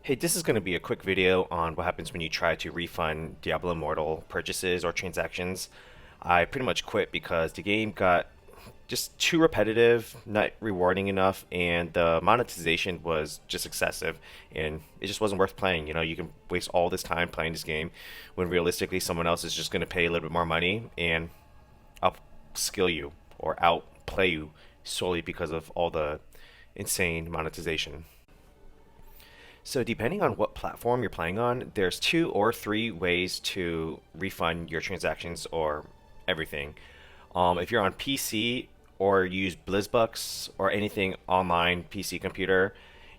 Hey, this is going to be a quick video on what happens when you try to refund Diablo Immortal purchases or transactions. I pretty much quit because the game got just too repetitive, not rewarding enough, and the monetization was just excessive, and it just wasn't worth playing. You know, you can waste all this time playing this game when realistically someone else is just going to pay a little bit more money and upskill you or outplay you solely because of all the insane monetization. So depending on what platform you're playing on, there's two or three ways to refund your transactions or everything. If you're on PC or use BlizzBucks or anything online PC computer,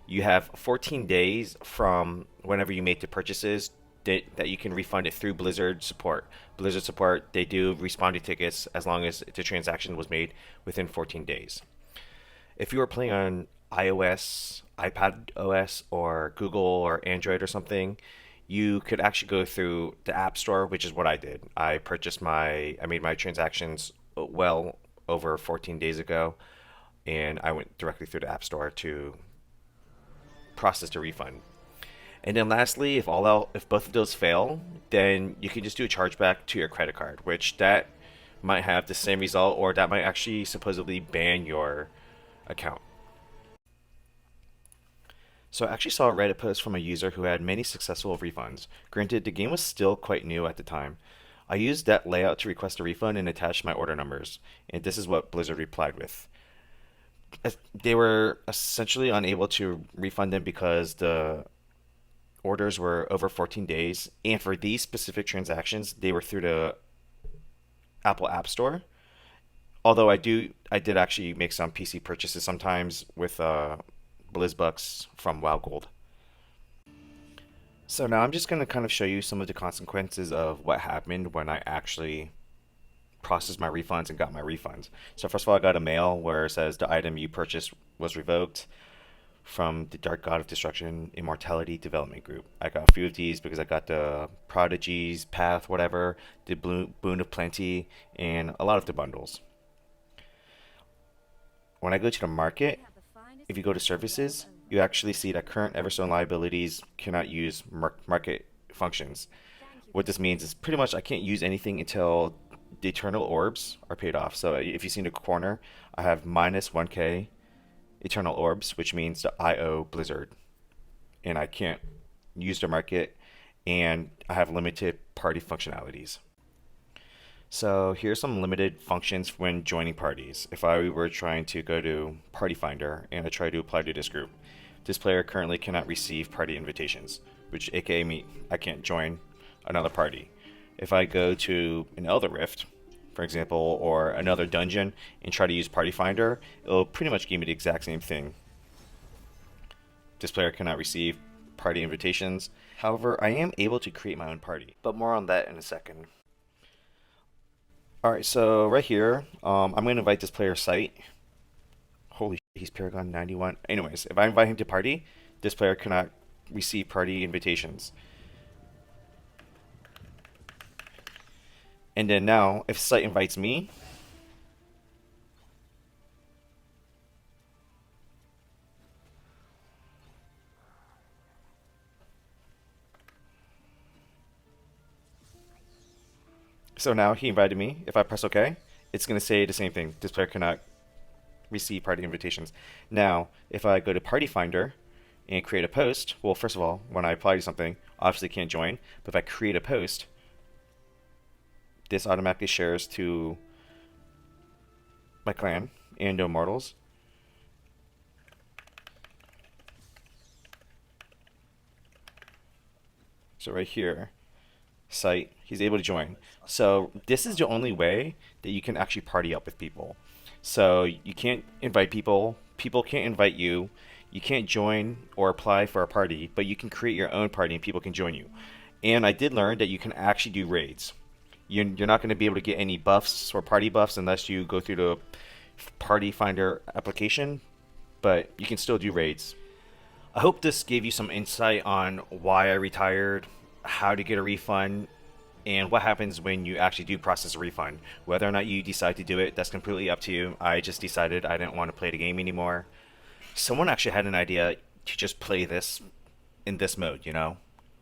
you have 14 days from whenever you make the purchases that you can refund it through Blizzard support. Blizzard support, they do responding tickets as long as the transaction was made within 14 days. If you are playing on iOS, iPad OS, or Google or Android or something, you could actually go through the App Store, which is what I did. I made my transactions well over 14 days ago, and I went directly through the App Store to process the refund. And then lastly, if both of those fail, then you can just do a chargeback to your credit card, which that might have the same result, or that might actually supposedly ban your account. So I actually saw a Reddit post from a user who had many successful refunds. Granted, the game was still quite new at the time. I used that layout to request a refund and attach my order numbers, and this is what Blizzard replied with. They were essentially unable to refund them because the orders were over 14 days, and for these specific transactions, they were through the Apple App Store. Although I did actually make some PC purchases sometimes with BlizzBucks from WoW Gold. So now I'm just going to kind of show you some of the consequences of what happened when I actually processed my refunds and got my refunds. So first of all, I got a mail where it says the item you purchased was revoked from the Dark God of Destruction Immortality Development Group. I got a few of these because I got the Prodigies, Path, whatever, the Boon of Plenty, and a lot of the bundles. When I go to the market, if you go to services, you actually see that current Everstone liabilities cannot use market functions. What this means is pretty much I can't use anything until the eternal orbs are paid off. So if you see in the corner, I have minus 1k eternal orbs, which means that I owe Blizzard, and I can't use the market, and I have limited party functionalities. So here's some limited functions when joining parties. If I were trying to go to Party Finder and I try to apply to this group, this player currently cannot receive party invitations, which aka me, I can't join another party. If I go to an Elder Rift, for example, or another dungeon and try to use Party Finder, it'll pretty much give me the exact same thing. This player cannot receive party invitations. However, I am able to create my own party, but more on that in a second. Alright, so right here, I'm going to invite this player site. Holy shit, he's Paragon 91. Anyways, if I invite him to party, this player cannot receive party invitations. And then now, if site invites me, so now he invited me. If I press OK, it's going to say the same thing. This player cannot receive party invitations. Now, if I go to Party Finder and create a post, well, first of all, when I apply to something, obviously can't join. But if I create a post, this automatically shares to my clan and no mortals. So right here, site, he's able to join. So this is the only way that you can actually party up with people. So you can't invite people, people can't invite you, you can't join or apply for a party, but you can create your own party and people can join you. And I did learn that you can actually do raids. You're not going to be able to get any buffs or party buffs unless you go through the Party Finder application, but you can still do raids. I hope this gave you some insight on why I retired, how to get a refund, and what happens when you actually do process a refund. Whether or not you decide to do it, that's completely up to you. I just decided I didn't want to play the game anymore. Someone actually had an idea to just play this in this mode,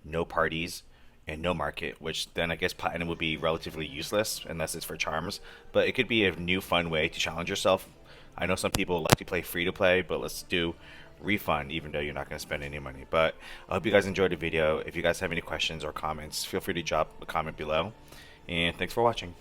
no parties and no market, which then I guess platinum would be relatively useless unless it's for charms. But it could be a new fun way to challenge yourself. I know some people like to play free to play, but let's do refund even though you're not going to spend any money. But I hope you guys enjoyed the video. If you guys have any questions or comments, feel free to drop a comment below. And thanks for watching.